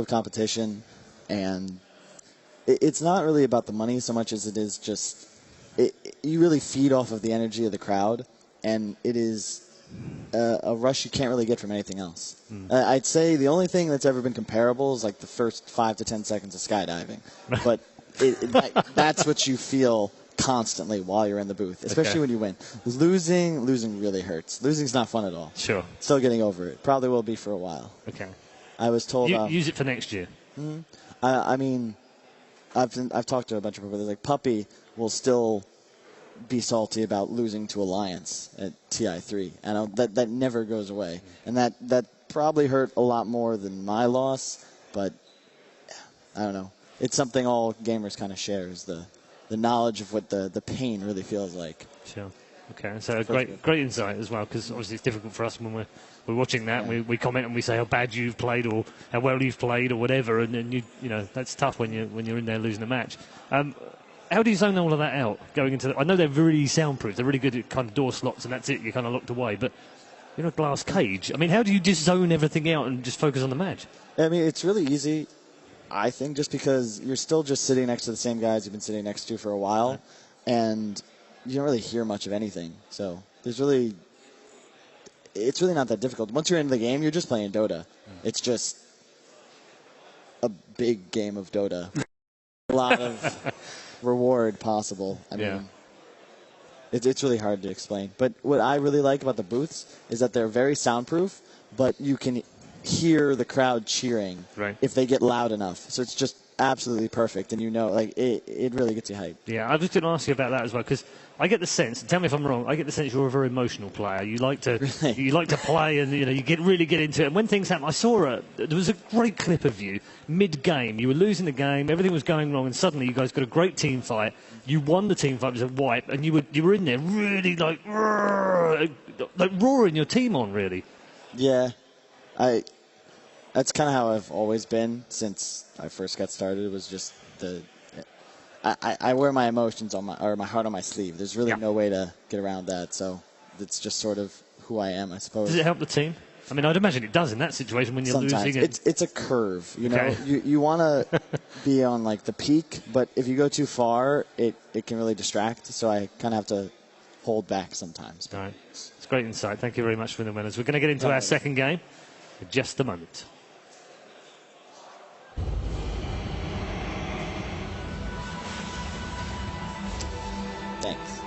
of competition, and it's not really about the money so much as it is just you really feed off of the energy of the crowd, and it is a rush you can't really get from anything else. I'd say the only thing that's ever been comparable is like the first 5 to 10 seconds of skydiving, but that's what you feel constantly while you're in the booth, especially when you win. Losing really hurts. Losing's not fun at all. Sure. Still getting over it. Probably will be for a while. Okay. I was told... use it for next year. I mean, I've talked to a bunch of people. They're like, Puppy will still be salty about losing to Alliance at TI3. And that never goes away. And that probably hurt a lot more than my loss, but I don't know. It's something all gamers kind of share, is the knowledge of what the pain really feels like. Sure. Okay, so great insight as well, because obviously it's difficult for us when we're watching that. Yeah. We comment and we say how bad you've played or how well you've played or whatever, and you know that's tough when you're in there losing a match. How do you zone all of that out going into? I know they're really soundproof. They're really good at kind of door slots, and that's it. You're kind of locked away, but you're in a glass cage. I mean, how do you just zone everything out and just focus on the match? I mean, it's really easy, I think, just because you're still just sitting next to the same guys you've been sitting next to for a while, and you don't really hear much of anything. So it's really not that difficult. Once you're in the game, you're just playing Dota. It's just a big game of Dota. A lot of reward possible. I mean, it's really hard to explain. But what I really like about the booths is that they're very soundproof, but you can hear the crowd cheering if they get loud enough. So it's just absolutely perfect, and it really gets you hyped. Yeah, I was going to ask you about that as well, because I get the sense, and tell me if I'm wrong, I get the sense you're a very emotional player. You like to play, and you really get into it. And when things happen, I saw there was a great clip of you mid-game. You were losing the game, everything was going wrong, and suddenly you guys got a great team fight. You won the team fight, it was a wipe, and you were in there really like roaring your team on, really. Yeah, that's kind of how I've always been since I first got started. It was just I wear my emotions my heart on my sleeve. There's really no way to get around that. So it's just sort of who I am, I suppose. Does it help the team? I mean, I'd imagine it does in that situation when you're Sometimes. losing. It's a curve, you know. You want to be on like the peak, but if you go too far, it can really distract. So I kind of have to hold back sometimes. Right. It's great insight. Thank you very much for the winners. We're going to get into our second game in just a moment. Thanks.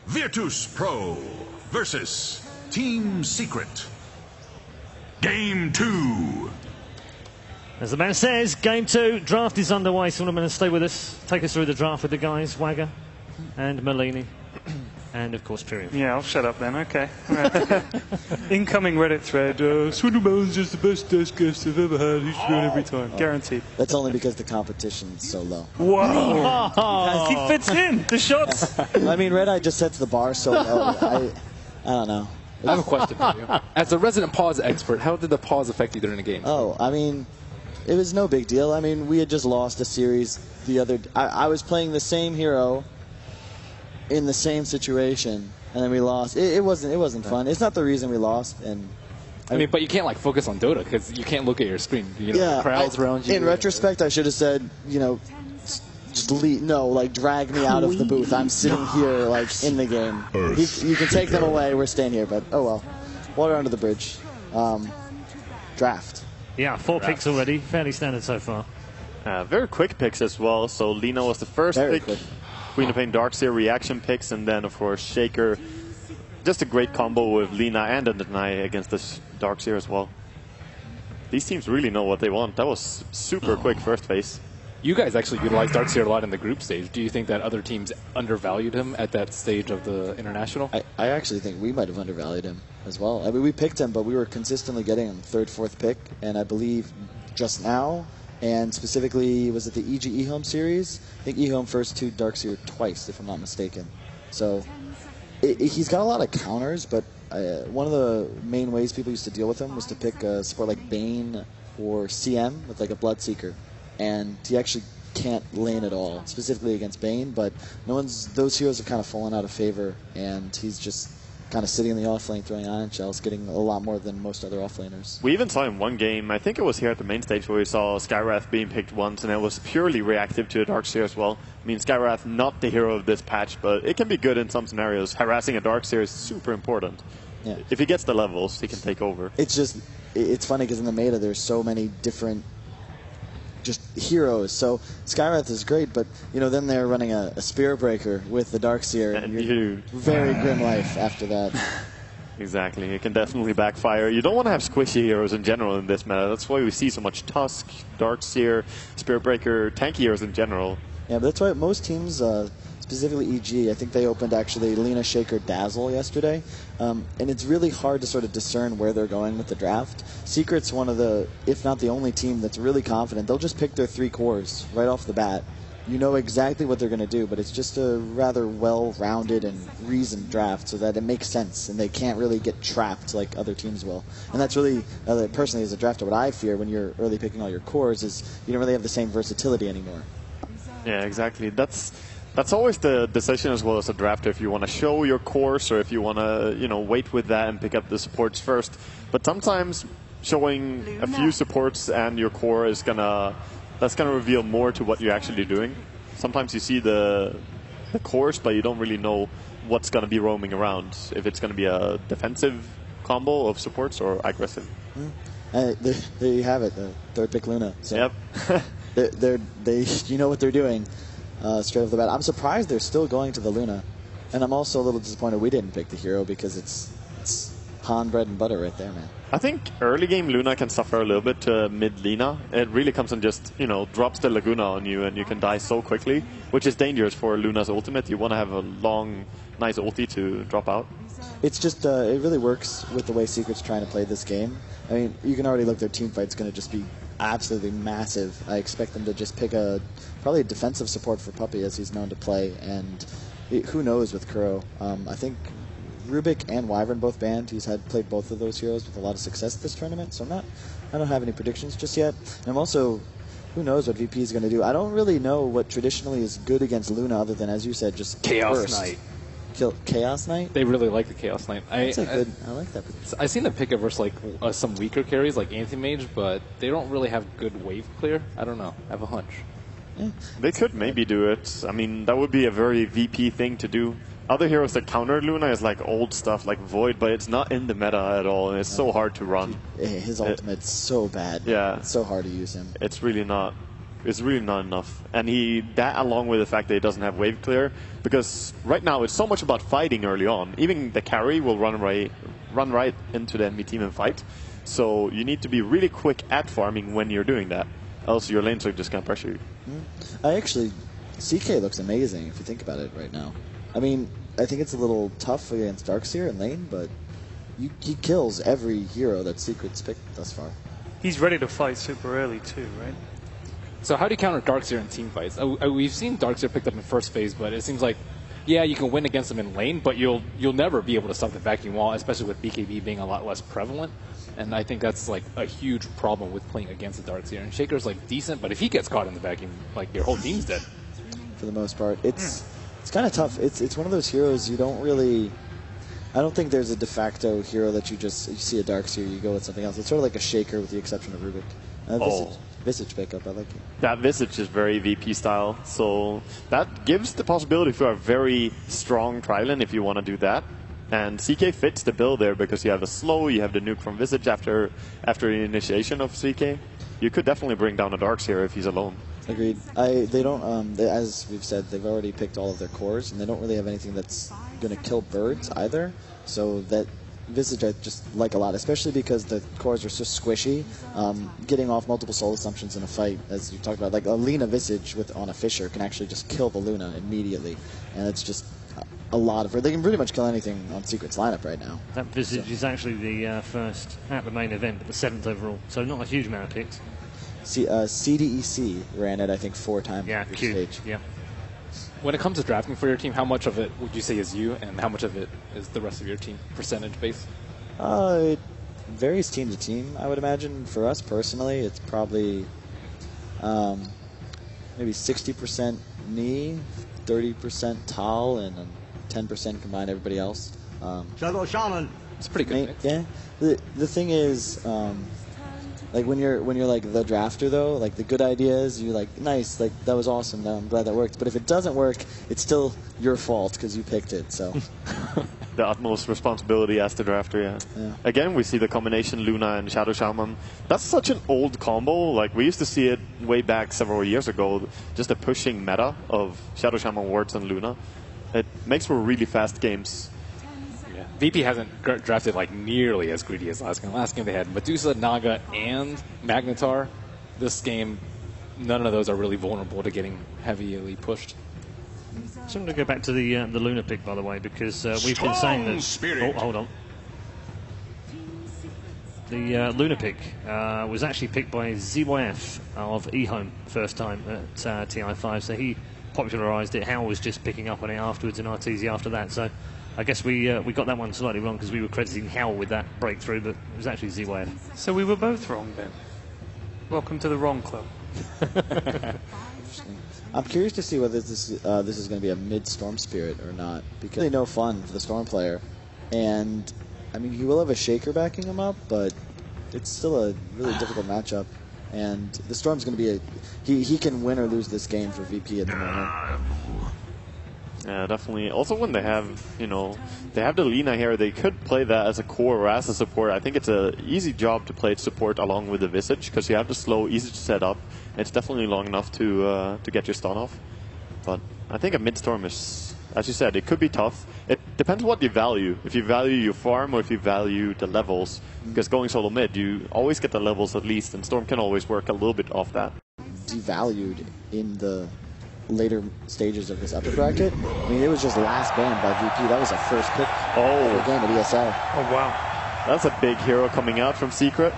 Virtus Pro versus Team Secret. Game 2. As the man says, Game 2, draft is underway. So I'm going to stay with us, take us through the draft with the guys, Wagger and Malini, and of course Pyrion. Yeah, I'll shut up then, okay. Right. Incoming Reddit thread, Swindleman's just the best desk guest I've ever had, he's win every time, guaranteed. That's only because the competition's so low. Whoa! He fits in, the shots! I mean, Red Eye just sets the bar so low. I don't know. I have a question for you. As a resident pause expert, how did the pause affect you during the game? Oh, I mean, it was no big deal. I mean, we had just lost a series the other... I was playing the same hero in the same situation, and then we lost. It wasn't fun. It's not the reason we lost. And I mean, but you can't like focus on Dota because you can't look at your screen. You know, the crowds around you. In retrospect, I should have said, just drag me out of the booth. I'm sitting here in the game. You can take them away. We're staying here, but oh well. Water under the bridge. Draft. Yeah, 4 picks already. Fairly standard so far. Very quick picks as well. So Lina was the first pick. Quick. Queen of Pain Darkseer reaction picks, and then of course Shaker. Just a great combo with Lina and a Deny against this Darkseer as well. These teams really know what they want. That was super quick first phase. You guys actually utilized Darkseer a lot in the group stage. Do you think that other teams undervalued him at that stage of the international? I actually think we might have undervalued him as well. I mean, we picked him, but we were consistently getting him 3rd, 4th pick, and I believe just now, and specifically, was it the EG eHome series? I think eHome first to Darkseer twice, if I'm not mistaken. So he's got a lot of counters, but one of the main ways people used to deal with him was to pick a support like Bane or CM with like a Bloodseeker. And he actually can't lane at all, specifically against Bane, but those heroes have kind of fallen out of favor, and he's just kind of sitting in the off lane, throwing ion shells, getting a lot more than most other off laners. We even saw in one game, I think it was here at the main stage, where we saw Skywrath being picked once, and it was purely reactive to a Darkseer as well. I mean, Skywrath, not the hero of this patch, but it can be good in some scenarios. Harassing a Darkseer is super important. Yeah. If he gets the levels, he can take over. It's funny because in the meta there's so many different just heroes. So Skywrath is great, but then they're running a Spear Breaker with the Darkseer, and you're very grim life after that. Exactly, it can definitely backfire. You don't want to have squishy heroes in general in this meta. That's why we see so much Tusk, Darkseer, Spear Breaker, tanky heroes in general. Yeah, but that's why most teams, specifically EG, I think they opened actually Lina, Shaker, Dazzle yesterday, and it's really hard to sort of discern where they're going with the draft. Secret's one of the, if not the only team that's really confident. They'll just pick their 3 cores right off the bat. You know exactly what they're going to do, but it's just a rather well-rounded and reasoned draft so that it makes sense, and they can't really get trapped like other teams will. And that's really, personally as a drafter, what I fear when you're early picking all your cores is you don't really have the same versatility anymore. Yeah, exactly. That's always the decision as well as a drafter, if you want to show your course or if you want to, wait with that and pick up the supports first. But sometimes showing a few supports and your core is that's gonna reveal more to what you're actually doing. Sometimes you see the course, but you don't really know what's gonna be roaming around. If it's gonna be a defensive combo of supports or aggressive. There you have it, the third pick Luna. So yep. you know what they're doing straight off the bat. I'm surprised they're still going to the Luna, and I'm also a little disappointed we didn't pick the hero because it's Han bread and butter right there, man. I think early game Luna can suffer a little bit to mid Lina. It really comes and just drops the Laguna on you, and you can die so quickly, which is dangerous for Luna's ultimate. You want to have a long, nice ulti to drop out. It's just it really works with the way Secret's trying to play this game. I mean, you can already look, their team fight's going to just be absolutely massive. I expect them to just pick probably a defensive support for Puppey, as he's known to play, and who knows with Kuro. I think Rubik and Wyvern both banned. He's played both of those heroes with a lot of success this tournament, so I don't have any predictions just yet. And I'm also, who knows what VP is going to do. I don't really know what traditionally is good against Luna other than, as you said, just Chaos burst. Knight. Chaos Knight? They really like the Chaos Knight. I like that. I've seen them pick it versus some weaker carries like Anti-Mage, but they don't really have good wave clear. I don't know. I have a hunch. Yeah. They could maybe do it. I mean, that would be a very VP thing to do. Other heroes that counter Luna is like old stuff like Void, but it's not in the meta at all, and it's so hard to run. His ultimate's so bad. Yeah. It's so hard to use him. It's really not enough. And that along with the fact that he doesn't have wave clear, because right now it's so much about fighting early on. Even the carry will run right into the enemy team and fight. So you need to be really quick at farming when you're doing that. Else your lanes are just going to pressure you. CK looks amazing if you think about it right now. I mean, I think it's a little tough against Darkseer in lane, but he kills every hero that Secret's picked thus far. He's ready to fight super early too, right? So how do you counter Darkseer in team fights? We've seen Darkseer picked up in first phase, but it seems like, yeah, you can win against them in lane, but you'll never be able to stop the vacuum wall, especially with BKB being a lot less prevalent. And I think that's like a huge problem with playing against the Darkseer. And Shaker's like decent, but if he gets caught in the vacuum, like your whole team's dead. For the most part, it's kind of tough. It's one of those heroes you don't really. I don't think there's a de facto hero that you see a Darkseer, you go with something else. It's sort of like a Shaker with the exception of Rubik. Visage pickup, I like it. That Visage is very VP style, so that gives the possibility for a very strong Trilon if you want to do that. And CK fits the bill there because you have a slow, you have the nuke from Visage after the initiation of CK. You could definitely bring down a Darkseer if he's alone. Agreed. They don't, as we've said, they've already picked all of their cores, and they don't really have anything that's going to kill birds either. So that Visage I just like a lot, especially because the cores are so squishy. Getting off multiple soul assumptions in a fight, as you talked about, like a Lina Visage on a Fisher can actually just kill the Luna immediately, and it's just a lot of. They can pretty much kill anything on Secret's lineup right now. That Visage is actually the first at the main event, but the 7th overall, so not a huge amount of picks. CDEC ran it, I think, 4 times. Yeah, per Q. stage. Yeah. When it comes to drafting for your team, how much of it would you say is you, and how much of it is the rest of your team, percentage based? It varies team to team, I would imagine. For us personally, it's probably maybe 60% knee, 30% Tal, and 10% combined everybody else. Shadow Shaman. It's a pretty good mix. Yeah. The thing is, like when you're like the drafter though, like the good ideas, you're like nice, like that was awesome. I'm glad that worked. But if it doesn't work, it's still your fault because you picked it. So The utmost responsibility as the drafter. Yeah. Again, we see the combination Luna and Shadow Shaman. That's such an old combo. Like we used to see it way back several years ago. Just a pushing meta of Shadow Shaman wards and Luna. It makes for really fast games. Yeah. VP hasn't drafted like nearly as greedy as last game. Last game they had Medusa, Naga, and Magnetar. This game, none of those are really vulnerable to getting heavily pushed. So I'm going to go back to the Luna pick, by the way, because we've been saying that... Spirit. Oh, hold on. The Luna pick was actually picked by ZYF of I.M.O first time at TI5, so he popularised it. Hal was just picking up on it afterwards, and RTZ after that. So I guess we got that one slightly wrong because we were crediting Hal with that breakthrough, but it was actually ZYF. So we were both wrong then. Welcome to the wrong club. I'm curious to see whether this is going to be a mid-Storm Spirit or not, because really no fun for the Storm player. And, I mean, he will have a Shaker backing him up, but it's still a really difficult matchup. And the Storm's going to be he can win or lose this game for VP at the moment. Yeah, definitely. Also, when they have, they have the Lina here, they could play that as a core or as a support. I think it's an easy job to play support along with the Visage, because you have the slow, easy to set up. It's definitely long enough to get your stun off. But I think a mid-storm is, as you said, it could be tough. It depends what you value. If you value your farm or if you value the levels. Because going solo mid, you always get the levels at least, and Storm can always work a little bit off that. Devalued in the later stages of this upper bracket. I mean, it was just last banned by VP. That was a first pick for a game at ESL. Oh, wow. That's a big hero coming out from Secret.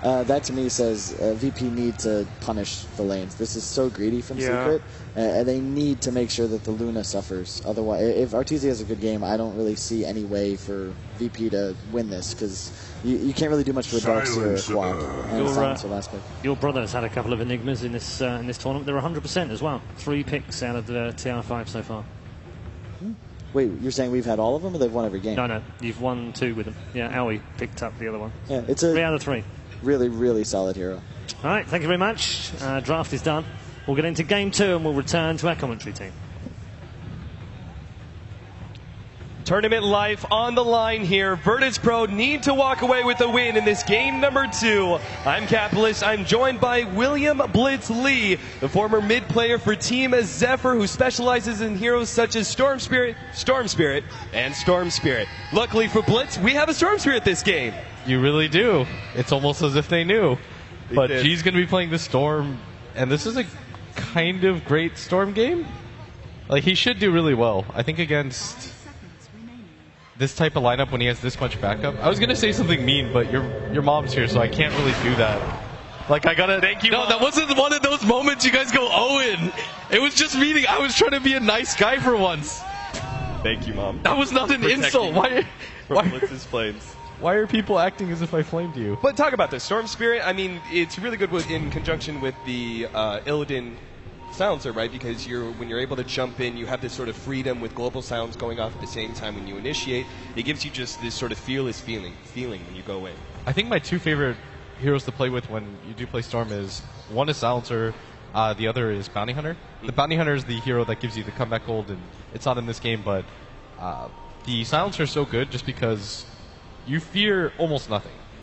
That to me says VP need to punish the lanes. This is so greedy from Secret, and they need to make sure that the Luna suffers. Otherwise, if RTZ has a good game, I don't really see any way for VP to win this, because you can't really do much to a Darkseer quad. And Silencer last pick. Your brother has had a couple of enigmas in this tournament. They're 100% as well. 3 picks out of the TR5 so far. Wait, you're saying we've had all of them, or they've won every game? No, you've won 2 with them. Yeah, Aoi picked up the other one. Yeah, it's a 3 out of 3. really, really solid hero. All right, thank you very much. Draft is done. We'll get into game 2 and we'll return to our commentary team. Tournament life on the line here. Virtus Pro need to walk away with a win in this game number 2. I'm Capitalist. I'm joined by William Blitz Lee, the former mid player for Team Zephyr, who specializes in heroes such as Storm Spirit, and Storm Spirit. Luckily for Blitz, we have a Storm Spirit this game. You really do. It's almost as if they knew. But G's going to be playing the Storm, and this is a kind of great Storm game. Like, he should do really well. I think against this type of lineup when he has this much backup. I was going to say something mean, but your mom's here, so I can't really do that. Like, I gotta... Thank you, No, Mom. that wasn't one of those moments you guys go, Owen. It was just meaning I was trying to be a nice guy for once. Thank you, Mom. That was not an insult. Why Blitz's flames. Why are people acting as if I flamed you? But talk about this. Storm Spirit, I mean, it's really good in conjunction with the Illidan silencer, right? Because when you're able to jump in, you have this sort of freedom with global sounds going off at the same time when you initiate. It gives you just this sort of fearless feeling when you go in. I think my 2 favorite heroes to play with when you do play Storm is, one is Silencer, the other is Bounty Hunter. The Bounty Hunter is the hero that gives you the comeback gold, and it's not in this game, but the Silencer is so good just because you fear almost nothing.